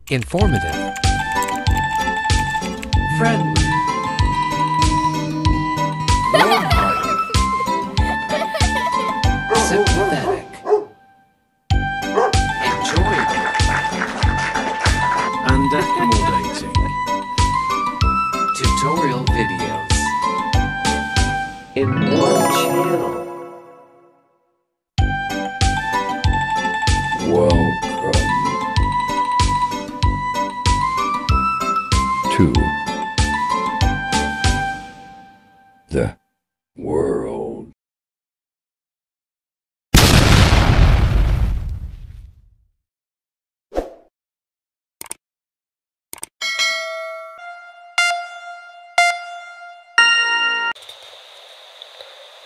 informative, friendly, warm-hearted, sympathetic, enjoyable, and accommodating. tutorial videos in one channel. Welcome to the world.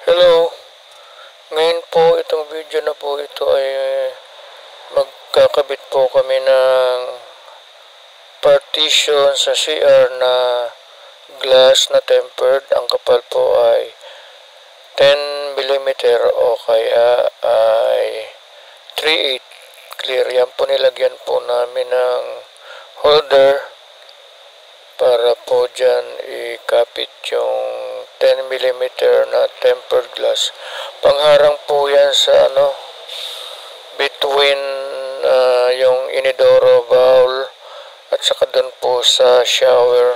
Hello, ngayon po itong video na po ito ay magkakabit po kami ng partition sa CR na glass na tempered. Ang kapal po ay 10 mm o kaya ay 3/8 clear. Yan po, nilagyan po namin ng holder para po dyan ikapit yung 10 mm na tempered glass. Pangharang po yan sa between yung inidoro bowl at saka dun po sa shower.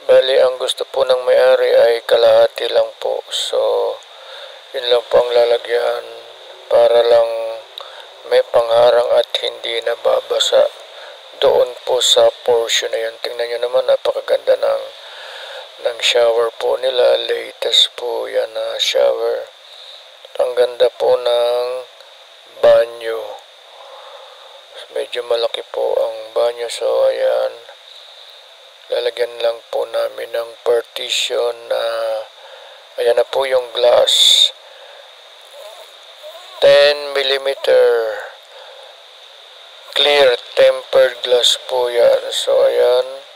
Bali, ang gusto po ng may-ari ay kalahati lang po. So, yun lang po ang lalagyan para lang may pangharang at hindi nababasa doon po sa portion na yun. Tingnan nyo naman, napakaganda ng shower po nila. Latest po yan na shower. Ang ganda po ng banyo. Medyo malaki po ang banyo. So, ayan. Lalagyan lang po namin ng partition na ayan na po yung glass. 10 mm clear tempered glass po yan. So, ayan.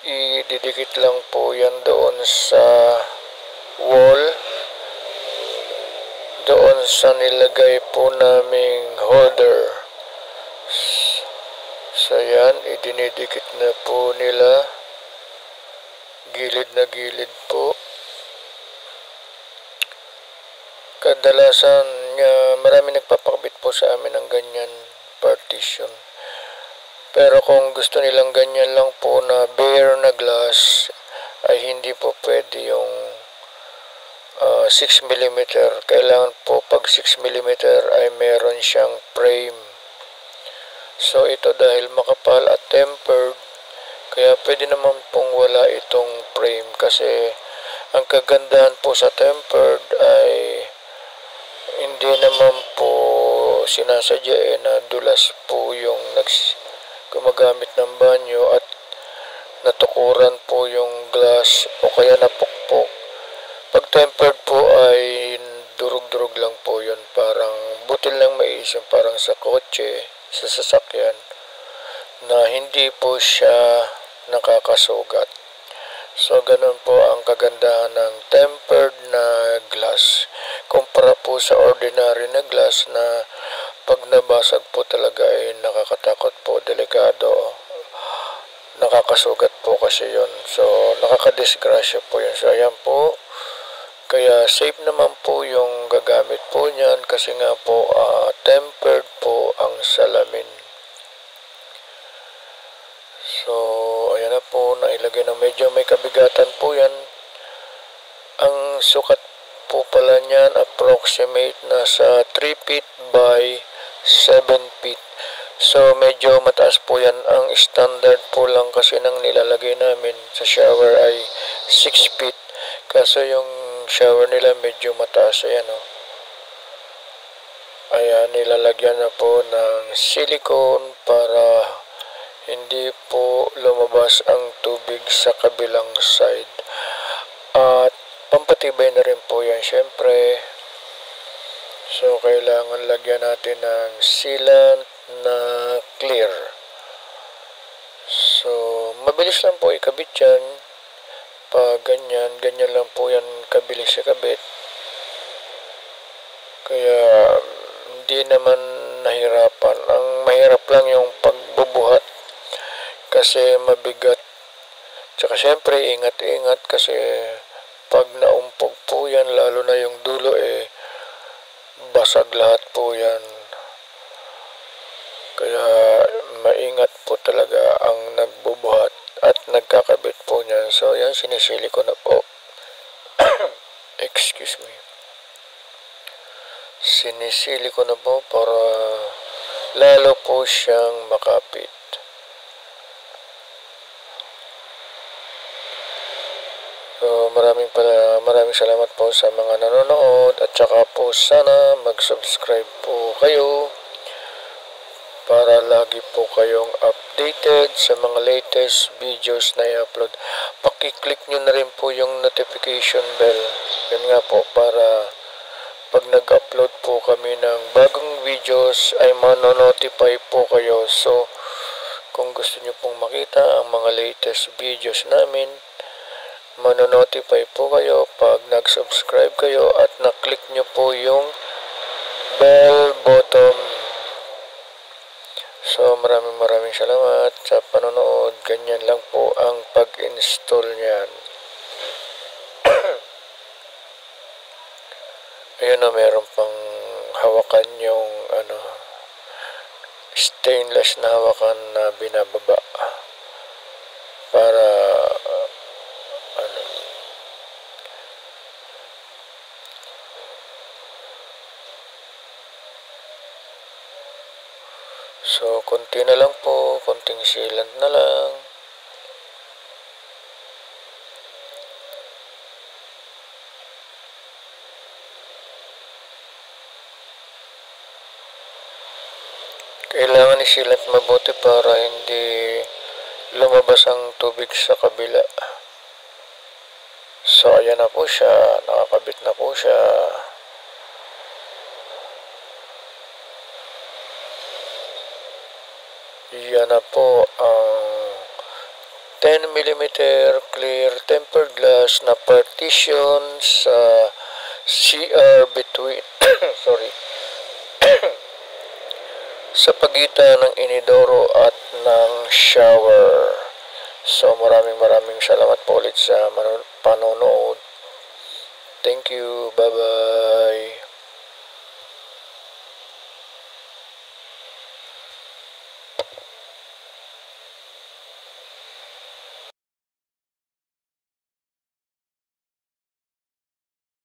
Ididikit lang po yan doon sa wall. Doon sa nilagay po naming holder. So, ayan. Idinidikit na po nila. Gilid na gilid po. Kadalasan, marami nagpapakabit po sa amin ng ganyan partition. Pero kung gusto nilang ganyan lang po na bare na glass, ay hindi po pwede yung 6 mm. Kailangan po pag 6 mm ay meron siyang frame. So ito dahil makapal at tempered, kaya pwede naman pong wala itong frame. Kasi ang kagandahan po sa tempered ay hindi naman po sinasadya na dulas po yung gumagamit ng banyo at natukuran po yung glass o kaya napukpok. Pag tempered po ay durug-durug lang po yun. Parang butil lang maisip, parang sa kotse, sa sasakyan, na hindi po siya nakakasugat. So, ganun po ang kagandahan ng tempered na glass. Kumpara po sa ordinary na glass na pag nabasag po talaga ay nakakatakot po, delikado. Nakakasugat po kasi yun. So, nakakadisgrasya po yun. So, ayan po. Kaya safe naman po yung gagamit po niyan kasi nga po tempered po ang salamin. So, ayan na po, nailagay na medyo may kabigatan po yan. Ang sukat po pala niyan, approximate na sa 3 feet by 7 feet. So, medyo mataas po yan. Ang standard po lang kasi nang nilalagay namin sa shower ay 6 feet. Kaso yung shower nila medyo mataas. Ayan o. Ayan, nilalagyan na po ng silicone para hindi po lumabas ang tubig sa kabilang side. At pampatibay na rin po yan, syempre. So, kailangan lagyan natin ng sealant na clear. So, mabilis lang po ikabit yan. Pag ganyan, ganyan lang po yan kabilis ikabit. Kaya, hindi naman nahirapan. Ang mahirap lang yung pagbubuhat kasi mabigat. Tsaka syempre, ingat-ingat kasi pag naumpog po yan, lalo na yung dulo basag lahat po yan. Kaya maingat po talaga ang nagbubuhat at nagkakabit po niyan. So yan, sinisili ko na po. Excuse me. Sinisili ko na po para lalo po siyang makapit. So, maraming salamat po sa mga nanonood at saka po sana mag-subscribe po kayo para lagi po kayong updated sa mga latest videos na i-upload. Paki-click nyo na rin po yung notification bell. Yun nga po para pag nag-upload po kami ng bagong videos ay manonotify po kayo. So, kung gusto nyo pong makita ang mga latest videos namin, manonotify po kayo pag nag-subscribe kayo at na-click nyo po yung bell button. So maraming salamat sa panonood. Ganyan lang po ang pag-install niyan. Ayun na, meron pang hawakan yung stainless na hawakan na binababa para so konti na lang po, konting sealant na lang. Kailangan i-sealant mabuti para hindi lumabas ang tubig sa kabila. So ayan na po siya, nakakabit na po siya. Yan na po ang 10mm clear tempered glass na partition sa CR between sa pagitan ng inidoro at ng shower. So maraming salamat po ulit sa panonood. Thank you. Bye-bye.